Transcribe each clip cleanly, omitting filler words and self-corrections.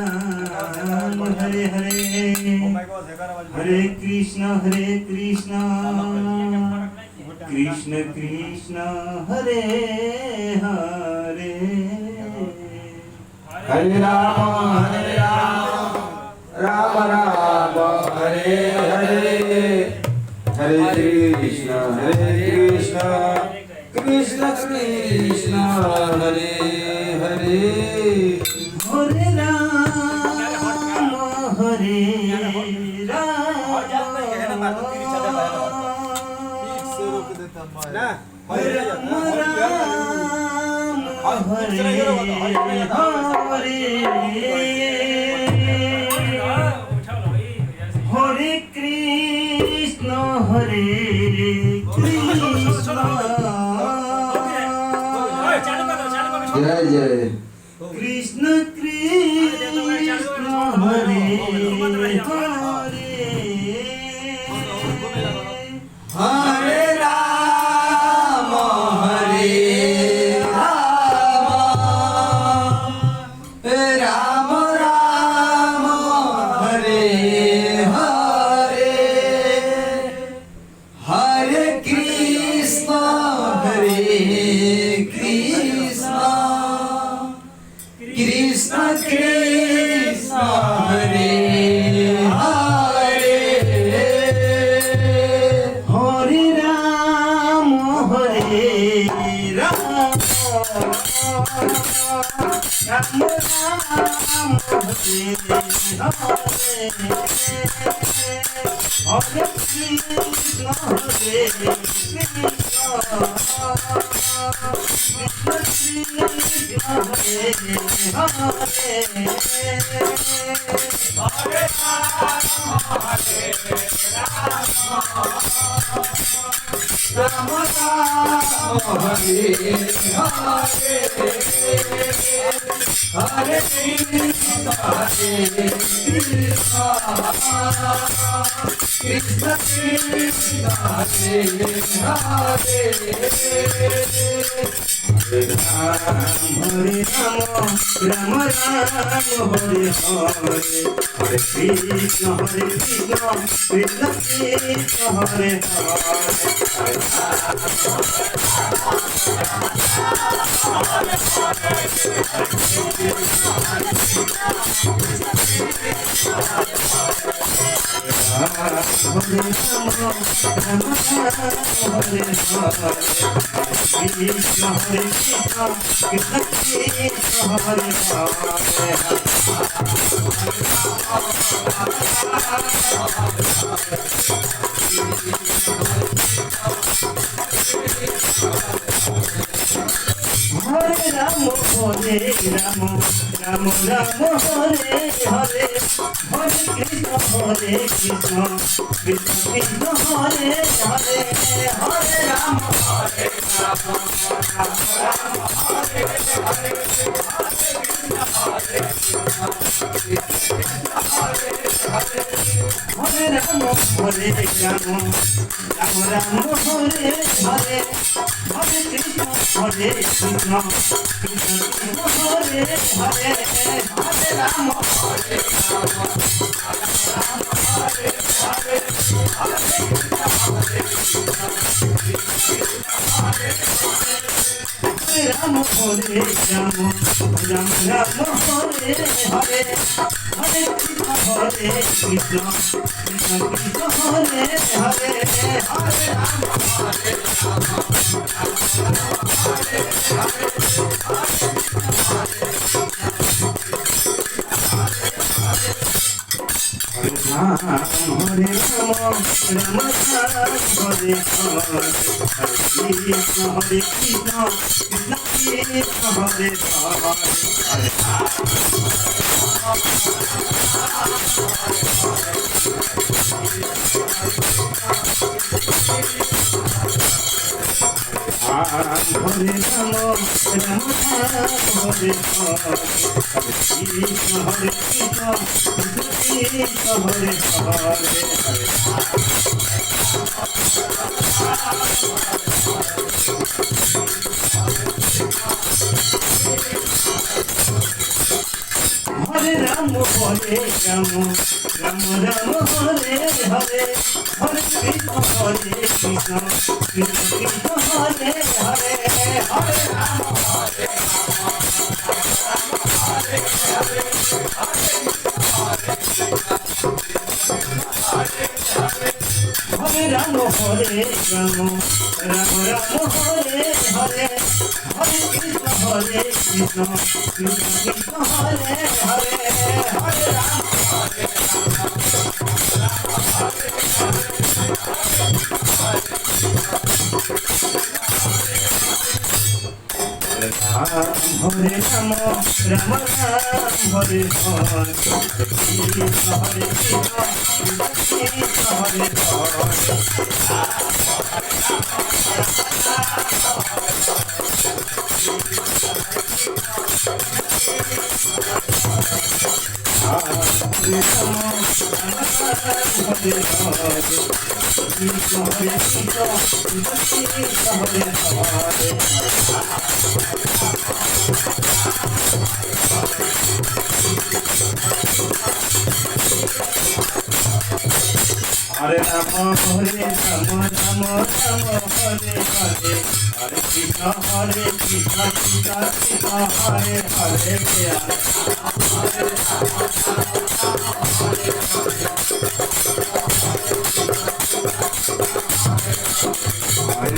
Hare Hare Hare Krishna Krishna Krishna Hare Hare Hare Ram Ram Ram Hare Hare Hare Krishna Krishna Krishna Hare Hare Hare Ram Hare Hare Krishna Jai Jai Krishna Krishna Hare Hare Ram Ram Ram Hare Hare Hare Krishna Krishna Krishna Hare Hare Hare Ram Ram Ram Hare Hare Krishna Hare Ram Ram Ram Hare Hare Hare Krishna Krishna Krishna Hare Hare Ram Ram Ram Hare Hare Hare Krishna Krishna Krishna Hare Hare Hare Ram Hare Ram Ram Hare Hare Hare Krishna Krishna Krishna Hare Hare Hare Ram Hare Ram Ram Ram Hare Hare Hare Krishna Krishna Krishna Hare Hare Hare Ram Hare Ram Ram Ram Hare Hare Krishna Krishna Krishna Hare Hare Hare Ram Ram Ram Hare Hare Krishna Krishna Krishna Hare Hare Hare Ram, Hare Ram, Ram Ram, Hare Hare, Hare Krishna, Hare Krishna, Krishna Krishna, Hare Hare, Hare Ram, Hare Hare Ram, Hare Ram, Ram Ram, Hare Hare, Hare Krishna, Hare Krishna, Krishna Krishna, Hare Hare, Hare Ram, Hare Ram, Ram Ram, Hare Hare, Krishna Hare Krishna, Krishna Hare Hare. Hare Rama, Hare Rama, Rama Rama, Hare Hare, Hare Krishna, Krishna Krishna, Hare Hare, Hare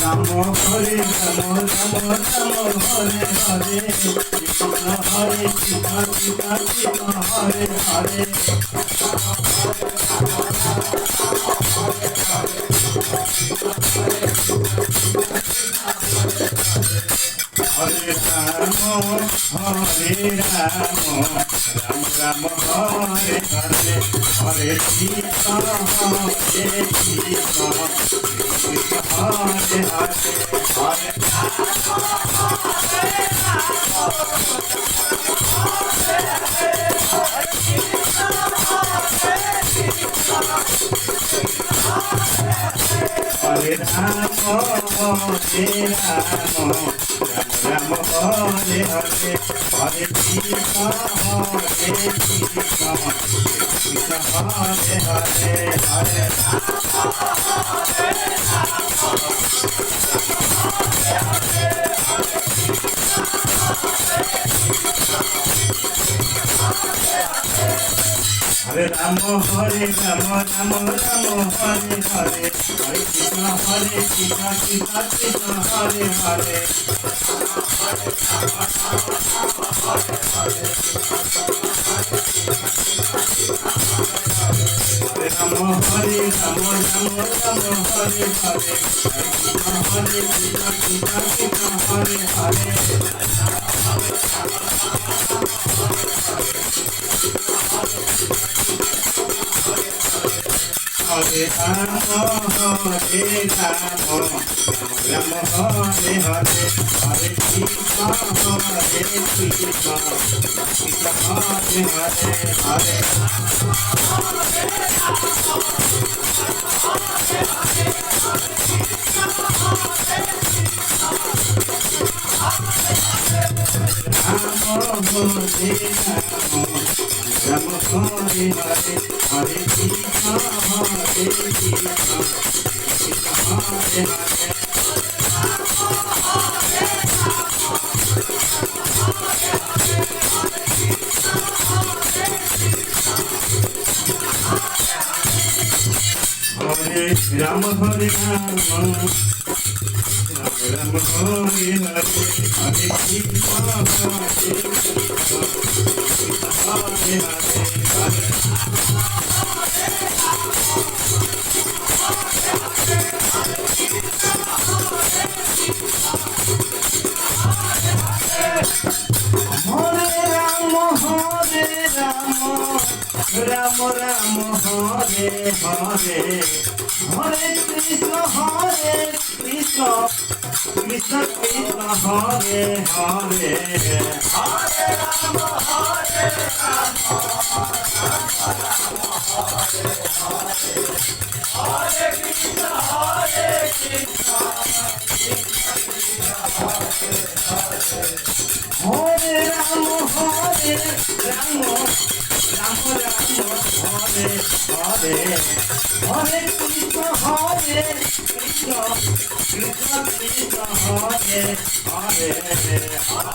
Rama, Hare Rama, Rama Rama, Hare Hare, Krishna, Krishna Krishna, Hare Hare. Hare Rama, Hare Rama, Ram Ram, Hare Hare, Hare Krishna, Krishna Hare Hare, Hare Hare Rama, Hare Rama, Ram Ram, Hare Hare, Hare Krishna, Krishna Hare Hare, Hare Hare Rama, Hare Rama, Rama Rama, Hare Hare, Hare Krishna, Krishna Krishna, Hare Hare. Hare Rama, Hare Rama, Rama Rama, Hare Hare, Hare Krishna, Krishna Krishna, Hare Hare. Hare Rama, Hare Rama, Rama Hare Hare, Hare Krishna, Krishna Krishna, Hare Hare, Hare Ram Hare Ram, Ram Hare Hare, Hare Krishna, Hare Hare, Ram Ram, Hare Hare, Hare Krishna, Krishna Krishna, Hare Hare, Hare Rama, Hare Rama, Hare Krishna, Krishna Hare Hare, Hare Rama, Hare Rama, Hare Krishna, Hare Krishna, Krishna Krishna, Hare Hare, Hare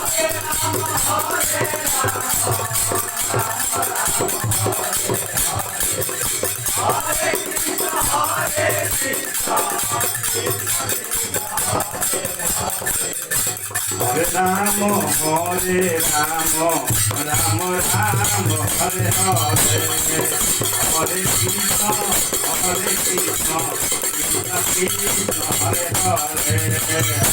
Rama, Hare Rama, Hare Rama, Rama Rama, Hare Hare, Hare Krishna, Hare Krishna, Krishna Krishna, Hare Hare, Hare Hare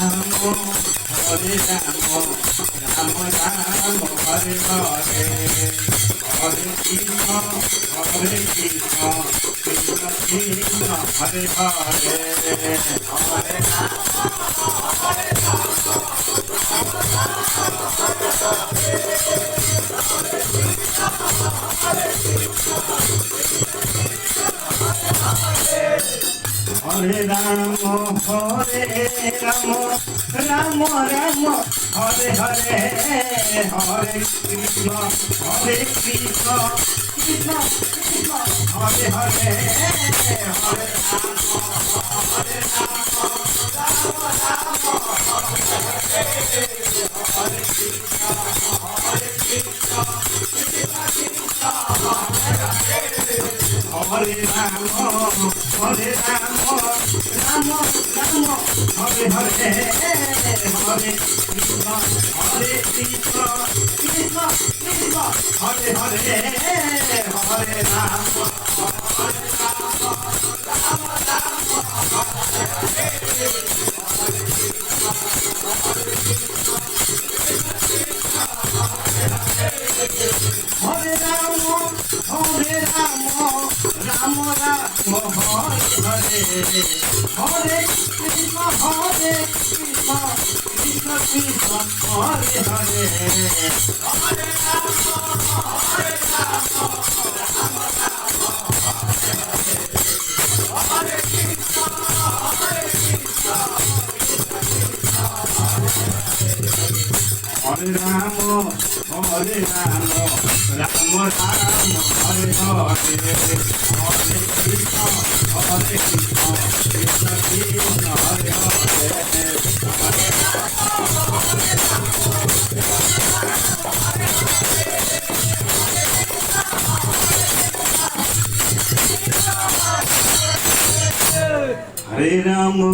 Rama, Hare Rama, Rama Rama, Hare Hare, Hare Krishna, Hare Krishna, Krishna Krishna, Hare Hare, Hare Hare Rama, Hare Rama, Rama Rama, Hare Hare, Hare Krishna, Hare Krishna, Krishna Krishna, Hare Hare, Hare Hare Rama, Hare Rama, Rama Rama, Hare Hare, Hare Krishna, Hare Krishna, Krishna Krishna, Hare Hare, Hare Rama, Hare Rama, Hare Rama, Rama Rama, Hare Hare, Hare Krishna, Hare Krishna, Krishna Krishna, Hare Hare, Hare Hare Rama, Hare Rama, Rama Rama, Hare Hare, Hare Krishna, Hare Krishna, Krishna Krishna, Hare Hare, Hare Rama.